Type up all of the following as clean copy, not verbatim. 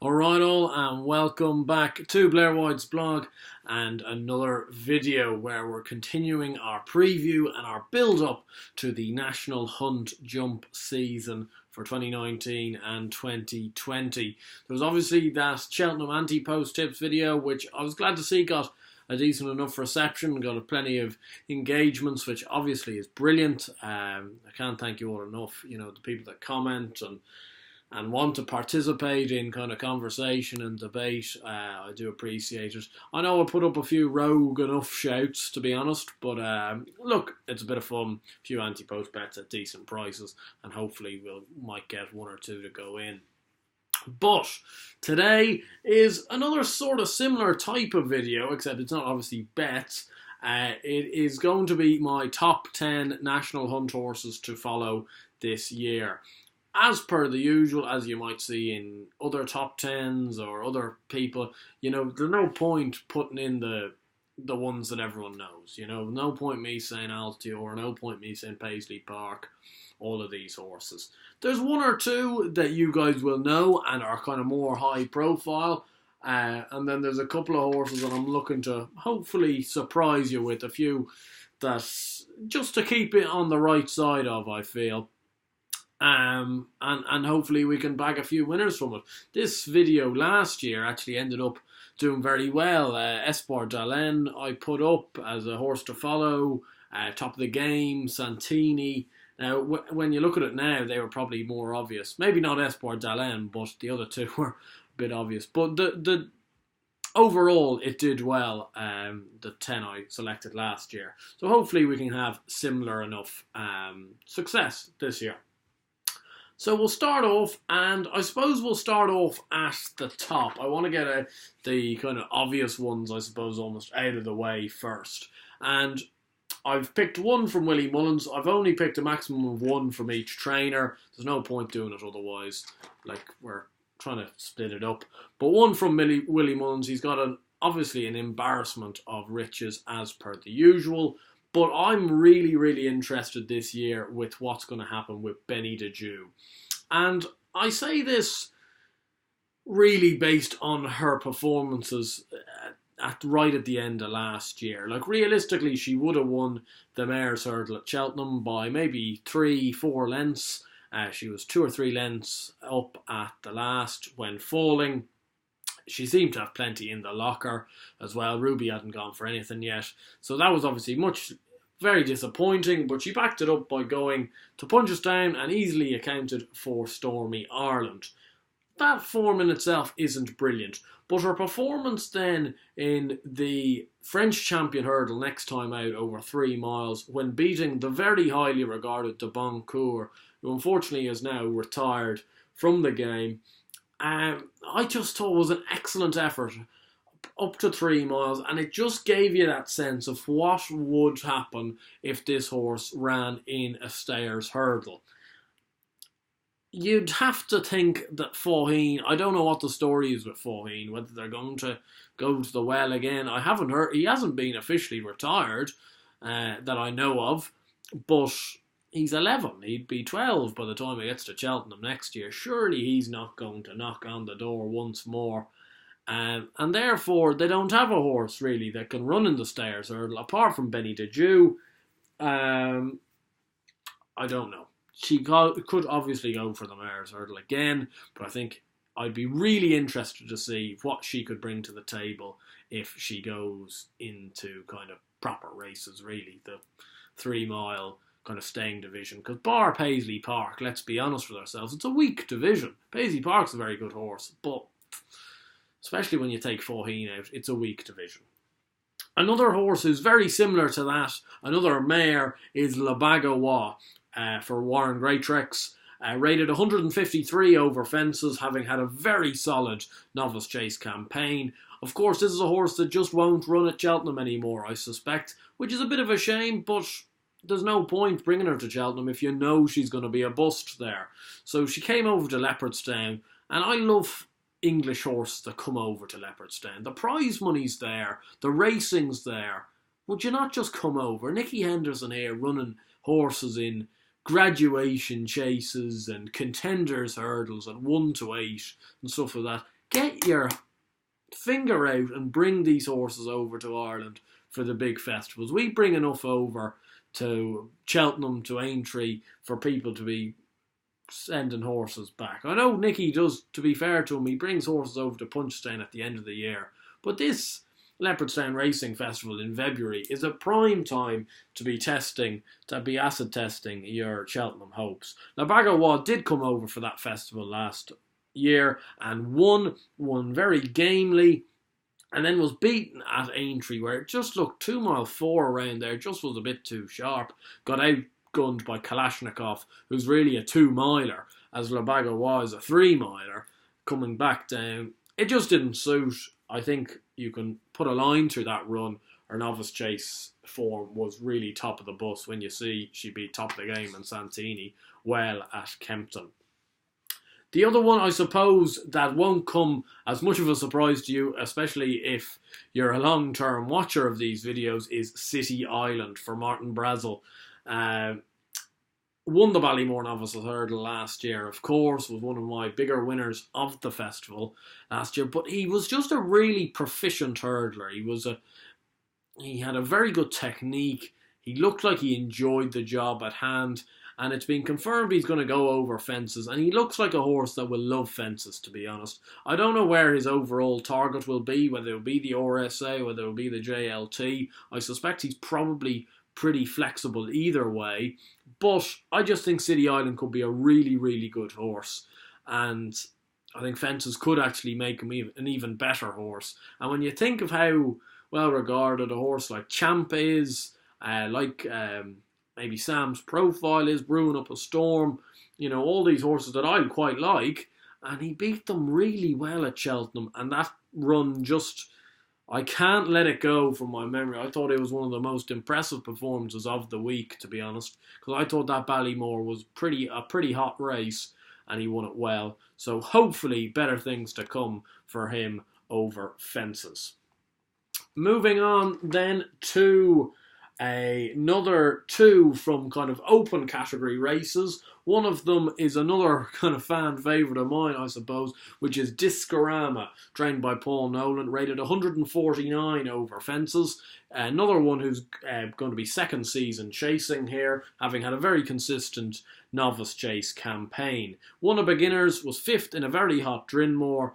Alright all, and welcome back to Blair White's blog and another video where we're continuing our preview and our build up to the National Hunt Jump season for 2019 and 2020. There was obviously that Cheltenham anti-post tips video, which I was glad to see got a decent enough reception, got plenty of engagements, which obviously is brilliant. I can't thank you all enough, the people that comment and want to participate in kind of conversation and debate. I do appreciate it. I know I put up a few rogue enough shouts, to be honest, but look, it's a bit of fun. A few anti-post bets at decent prices, and hopefully we might get one or two to go in. But today is another sort of similar type of video, except it's not obviously bets. It is going to be my top 10 National Hunt horses to follow this year. As per the usual, as you might see in other top 10s or other people, there's no point putting in the ones that everyone knows. No point me saying Altior, no point me saying Paisley Park, all of these horses. There's one or two that you guys will know and are kind of more high profile. And then there's a couple of horses that I'm looking to hopefully surprise you with, a few that's just to keep it on the right side of, I feel. And hopefully we can bag a few winners from it. This video last year actually ended up doing very well. Espoir d'Allen I put up as a horse to follow. Top of the Game, Santini. Now, when you look at it now, they were probably more obvious. Maybe not Espoir d'Allen, but the other two were a bit obvious. But the overall, it did well, the 10 I selected last year. So hopefully we can have similar enough success this year. So we'll start off, and I suppose we'll start off at the top. I want to get the kind of obvious ones, I suppose, almost out of the way first. And I've picked one from Willie Mullins. I've only picked a maximum of one from each trainer. There's no point doing it otherwise. Like, we're trying to split it up. But one from Willie Mullins. He's got obviously an embarrassment of riches as per the usual. But I'm really, really interested this year with what's going to happen with Benny the Joux. And I say this really based on her performances right at the end of last year. Like, realistically, she would have won the Mares' Hurdle at Cheltenham by maybe 3-4 lengths. She was 2 or 3 lengths up at the last when falling. She seemed to have plenty in the locker as well. Ruby hadn't gone for anything yet. So that was obviously very disappointing, but she backed it up by going to Punchestown and easily accounted for Stormy Ireland. That form in itself isn't brilliant, but her performance then in the French Champion Hurdle next time out over 3 miles when beating the very highly regarded de Boncourt, who unfortunately is now retired from the game, I just thought was an excellent effort up to 3 miles, and it just gave you that sense of what would happen if this horse ran in a Stayers Hurdle. You'd have to think that Faugheen, I don't know what the story is with Faugheen, whether they're going to go to the well again. I haven't heard, he hasn't been officially retired that I know of, but he's 11, he'd be 12 by the time he gets to Cheltenham next year. Surely he's not going to knock on the door once more. And therefore, they don't have a horse, really, that can run in the Stayers Hurdle, apart from Benny the Joux. I don't know. She could obviously go for the Mares' Hurdle again, but I think I'd be really interested to see what she could bring to the table if she goes into kind of proper races, really, the 3 mile kind of staying division. Because bar Paisley Park, let's be honest with ourselves, it's a weak division. Paisley Park's a very good horse, but especially when you take Faugheen out, it's a weak division. Another horse who's very similar to that, another mare, is labanga for Warren Greatrex. Rated 153 over fences, having had a very solid novice chase campaign. Of course, this is a horse that just won't run at Cheltenham anymore, I suspect, which is a bit of a shame, but there's no point bringing her to Cheltenham if you know she's going to be a bust there. So she came over to Leopardstown, and I love English horses that come over to Leopardstown. The prize money's there, the racing's there. Would you not just come over? Nicky Henderson here running horses in graduation chases and contenders hurdles at 1 to 8 and stuff like that. get your finger out and bring these horses over to Ireland for the big festivals. We bring enough over to Cheltenham, to Aintree, for people to be sending horses back. I know Nicky does, to be fair to him, he brings horses over to Punchestown at the end of the year. But this Leopardstown Racing Festival in February is a prime time to be acid testing your Cheltenham hopes. Now, Baggerwad did come over for that festival last year and won very gamely, and then was beaten at Aintree, where it just looked 2 mile 4 around there, just was a bit too sharp. Got outgunned by Kalashnikov, who's really a 2 miler, as Labaga was a 3 miler, coming back down. It just didn't suit. I think you can put a line through that run. Her novice chase form was really top of the bus when you see she beat top of the game and Santini well at Kempton. The other one, I suppose, that won't come as much of a surprise to you, especially if you're a long-term watcher of these videos, is City Island for Martin Brazel. Won the Ballymore Novices Hurdle last year, of course, was one of my bigger winners of the festival last year, but he was just a really proficient hurdler. He had a very good technique. He looked like he enjoyed the job at hand, and it's been confirmed he's going to go over fences, and he looks like a horse that will love fences, to be honest. I don't know where his overall target will be, whether it will be the RSA, whether it will be the JLT. I suspect he's probably pretty flexible either way, but I just think City Island could be a really, really good horse, and I think fences could actually make him an even better horse. And when you think of how well regarded a horse like Champ is, maybe Sam's Profile is, Brewing Up a Storm, all these horses that I quite like, and he beat them really well at Cheltenham, and that run just, I can't let it go from my memory. I thought it was one of the most impressive performances of the week, to be honest, because I thought that Ballymore was a pretty hot race, and he won it well. So hopefully better things to come for him over fences. Moving on then to another 2 from kind of open category races. One of them is another kind of fan favourite of mine, I suppose, which is Discarama, trained by Paul Nolan, rated 149 over fences. Another one who's going to be second season chasing here, having had a very consistent novice chase campaign. Won a beginners, was 5th in a very hot Drinmore,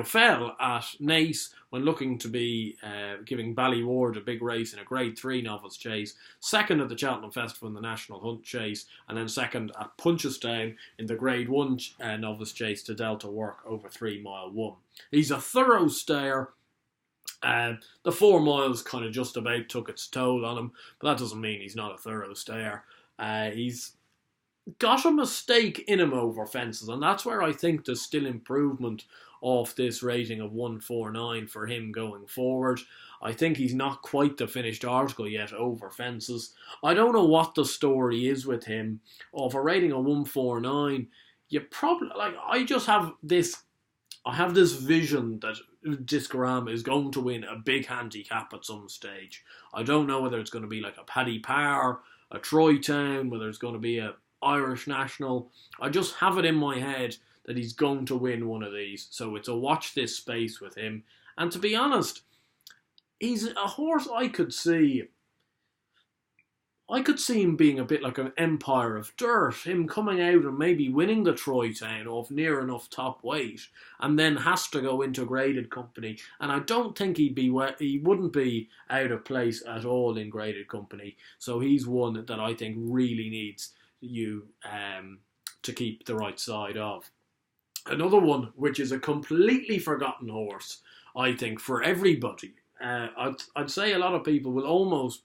fell at Naas when looking to be giving Ballyward a big race in a Grade 3 novice chase, 2nd at the Cheltenham Festival in the National Hunt Chase, and then 2nd at Punchestown in the Grade 1 novice chase to Delta Work over 3 mile 1. He's a thorough stayer. The 4 miles kind of just about took its toll on him, but that doesn't mean he's not a thorough stayer. He's got a mistake in him over fences, and that's where I think there's still improvement off this rating of 149 for him going forward. I think he's not quite the finished article yet over fences. I don't know what the story is with him. Off a rating of 149, you probably, I have this vision that Discarama is going to win a big handicap at some stage. I don't know whether it's going to be like a Paddy Power, a Troy Town, whether it's going to be a Irish National. I just have it in my head that he's going to win one of these. So it's a watch this space with him. And to be honest, he's a horse I could see him being a bit like an Empire of Dirt, him coming out and maybe winning the Troy Town off near enough top weight, and then has to go into graded company. And I don't think he wouldn't be out of place at all in graded company. So he's one that I think really needs you to keep the right side of. Another one, which is a completely forgotten horse, I think, for everybody. I'd say a lot of people will almost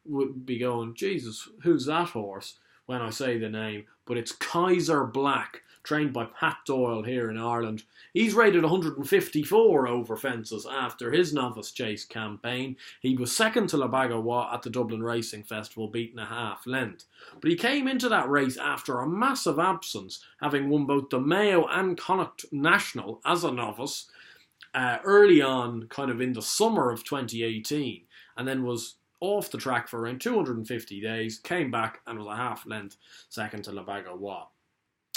would be going, Jesus, who's that horse, when I say the name? But it's Kaiser Black, trained by Pat Doyle here in Ireland. He's rated 154 over fences after his novice chase campaign. He was 2nd to Labanga at the Dublin Racing Festival, beaten a half length. But he came into that race after a massive absence, having won both the Mayo and Connacht National as a novice early on, kind of in the summer of 2018, and then was off the track for around 250 days, came back and was a half length 2nd to Labanga.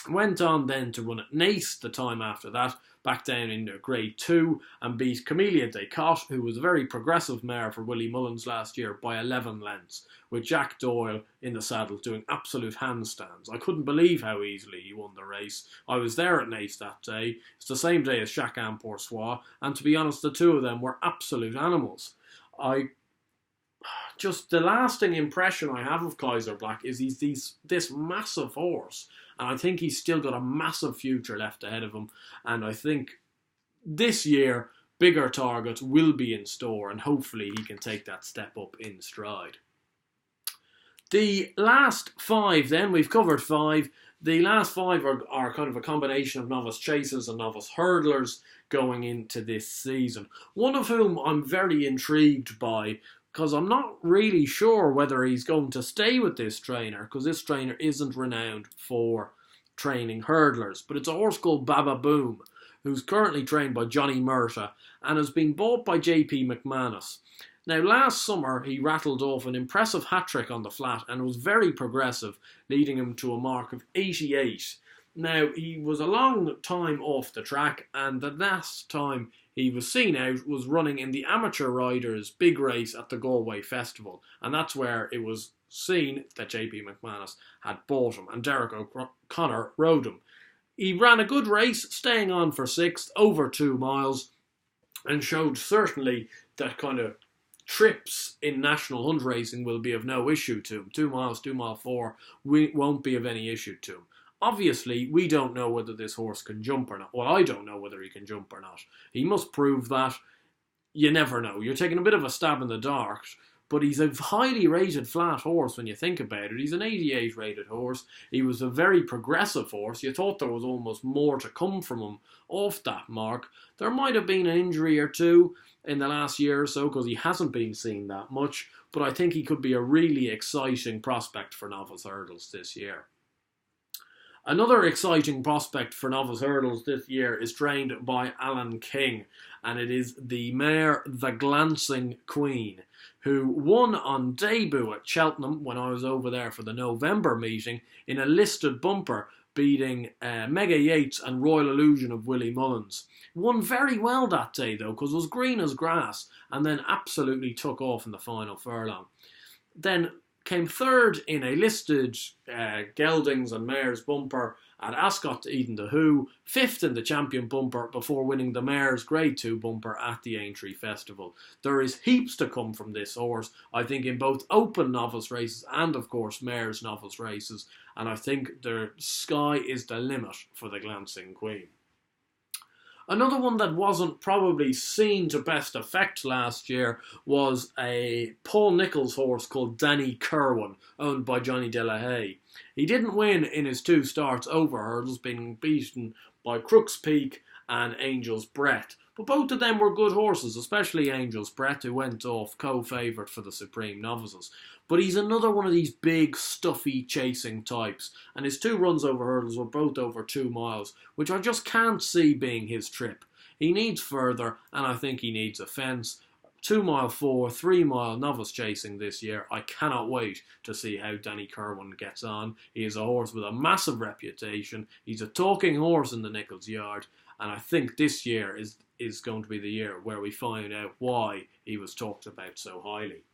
Went on then to run at Naas the time after that, back down in Grade 2, and beat Camellia de Cotte, who was a very progressive mare for Willie Mullins last year, by 11 lengths, with Jack Doyle in the saddle doing absolute handstands. I couldn't believe how easily he won the race. I was there at Naas that day. It's the same day as Chacun Pour Soi, and to be honest, the two of them were absolute animals. Just the lasting impression I have of Kaiser Black is he's this massive horse, and I think he's still got a massive future left ahead of him, and I think this year bigger targets will be in store, and hopefully he can take that step up in stride. The last 5 then, we've covered 5. The last 5 are kind of a combination of novice chasers and novice hurdlers going into this season. One of whom I'm very intrigued by, because I'm not really sure whether he's going to stay with this trainer, because this trainer isn't renowned for training hurdlers. But it's a horse called Baba Boom, who's currently trained by Johnny Murtagh and has been bought by JP McManus. Now, last summer, he rattled off an impressive hat-trick on the flat and was very progressive, leading him to a mark of 88. Now, he was a long time off the track, and the last time he was seen out was running in the amateur riders' big race at the Galway Festival, and that's where it was seen that JP McManus had bought him, and Derek O'Connor rode him. He ran a good race, staying on for 6th, over 2 miles, and showed certainly that kind of trips in national hunt racing will be of no issue to him. 2 miles, 2 mile 4 won't be of any issue to him. Obviously, we don't know whether this horse can jump or not. Well, I don't know whether he can jump or not. He must prove that. You never know. You're taking a bit of a stab in the dark, but he's a highly rated flat horse when you think about it. He's an 88 rated horse. He was a very progressive horse. You thought there was almost more to come from him off that mark. There might have been an injury or two in the last year or so, because he hasn't been seen that much, but I think he could be a really exciting prospect for novice hurdles this year. Another exciting prospect for novice hurdles this year is trained by Alan King, and it is the mare The Glancing Queen, who won on debut at Cheltenham when I was over there for the November meeting in a listed bumper, beating Mega Yates and Royal Illusion of Willie Mullins. Won very well that day though, because it was green as grass, and then absolutely took off in the final furlong. Then came 3rd in a listed geldings and mares bumper at Ascot to Eden the Who, 5th in the champion bumper before winning the mares Grade 2 bumper at the Aintree Festival. There is heaps to come from this horse, I think, in both open novice races and of course mares novice races, and I think the sky is the limit for the Glancing Queen. Another one that wasn't probably seen to best effect last year was a Paul Nicholls horse called Danny Kirwan, owned by Johnny Delahaye. He didn't win in his 2 starts over hurdles, being beaten by Crooks Peak and Angel's Breath. But both of them were good horses, especially Angel's Breath, who went off co-favourite for the Supreme Novices. But he's another one of these big, stuffy, chasing types, and his 2 runs over hurdles were both over 2 miles, which I just can't see being his trip. He needs further, and I think he needs a fence. 2 mile 4, 3 mile novice chasing this year. I cannot wait to see how Danny Kirwan gets on. He is a horse with a massive reputation. He's a talking horse in the Nicholls yard, and I think this year is going to be the year where we find out why he was talked about so highly.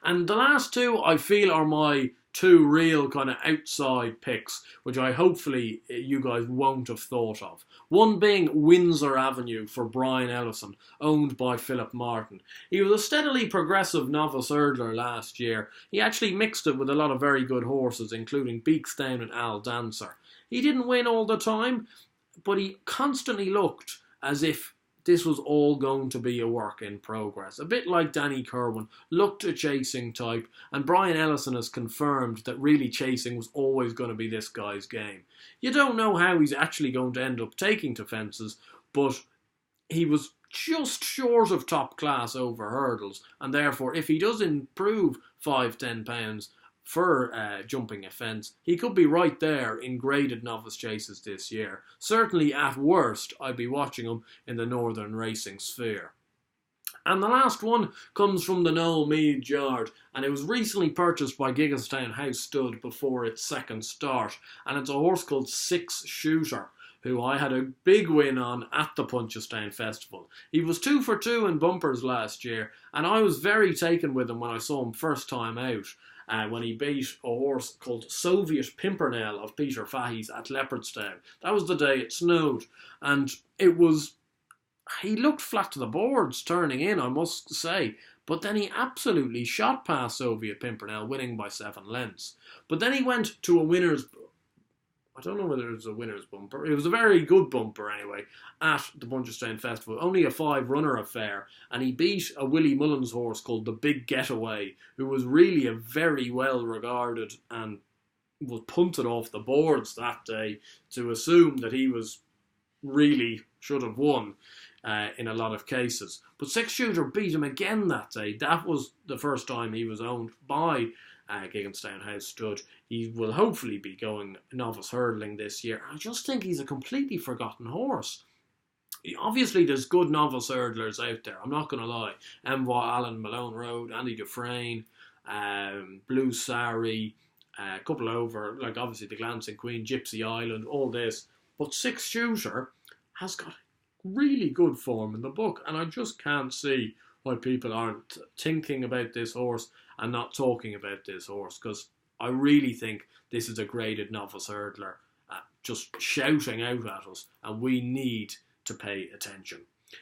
And the last 2 I feel are my 2 real kind of outside picks, which I hopefully you guys won't have thought of. One being Windsor Avenue for Brian Ellison, owned by Philip Martin. He was a steadily progressive novice hurdler last year. He actually mixed it with a lot of very good horses, including Beakstown and Al Dancer. He didn't win all the time, but he constantly looked as if this was all going to be a work in progress. A bit like Danny Kirwan, looked a chasing type, and Brian Ellison has confirmed that really chasing was always going to be this guy's game. You don't know how he's actually going to end up taking to fences, but he was just short of top class over hurdles, and therefore if he does improve 5-10 pounds for jumping a fence, he could be right there in graded novice chases this year. Certainly at worst, I'd be watching him in the Northern Racing sphere. And the last one comes from the Noel Mead yard, and it was recently purchased by Gigginstown House Stud before its second start, and it's a horse called Six Shooter, who I had a big win on at the Punchestown Festival. He was 2 for 2 in bumpers last year, and I was very taken with him when I saw him first time out, when he beat a horse called Soviet Pimpernel of Peter Fahey's at Leopardstown. That was the day it snowed, and he looked flat to the boards turning in, I must say, but then he absolutely shot past Soviet Pimpernel, winning by 7 lengths. But then he went to a winner's, I don't know whether it was a winner's bumper, it was a very good bumper anyway, at the Punchestown Festival, only a 5-runner affair, and he beat a Willie Mullins horse called the Big Getaway, who was really a very well regarded and was punted off the boards that day to assume that he was really should have won. In a lot of cases. But Six Shooter beat him again that day. That was the first time he was owned by Gigginstown House Stud. He will hopefully be going novice hurdling this year. I just think he's a completely forgotten horse. Obviously, there's good novice hurdlers out there, I'm not going to lie. M.Y. Allen, Malone Road, Andy Dufresne, Blue Sari, a couple over, like obviously the Glancing Queen, Gypsy Island, all this. But Six Shooter has got really good form in the book, and I just can't see why people aren't thinking about this horse and not talking about this horse, because I really think this is a graded novice hurdler just shouting out at us, and we need to pay attention.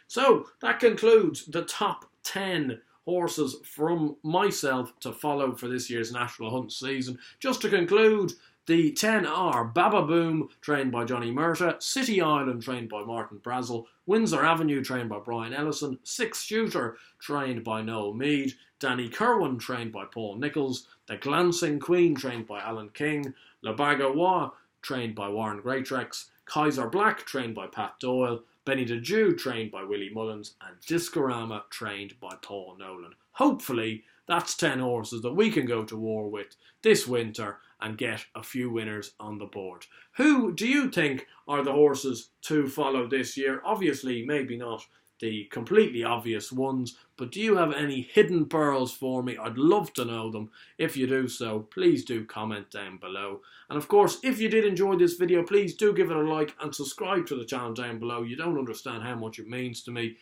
So that concludes the top 10 horses from myself to follow for this year's National Hunt season. Just to conclude, the 10 are Baba Boom, trained by Johnny Murtagh, City Island, trained by Martin Brazel, Windsor Avenue, trained by Brian Ellison, Six Shooter, trained by Noel Mead, Danny Kirwan, trained by Paul Nichols, The Glancing Queen, trained by Alan King, labanga, trained by Warren Greatrex, Kaiser Black, trained by Pat Doyle, Benny the Joux, trained by Willie Mullins, and Discarama, trained by Paul Nolan. Hopefully, that's 10 horses that we can go to war with this winter and get a few winners on the board. Who do you think are the horses to follow this year? Obviously, maybe not the completely obvious ones, but do you have any hidden pearls for me? I'd love to know them. If you do so, please do comment down below. And of course, if you did enjoy this video, please do give it a like and subscribe to the channel down below. You don't understand how much it means to me.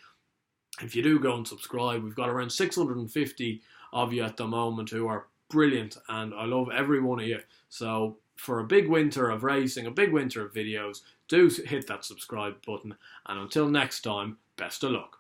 If you do go and subscribe, we've got around 650 of you at the moment who are brilliant, and I love every one of you. So for a big winter of racing, a big winter of videos, do hit that subscribe button, and until next time, best of luck.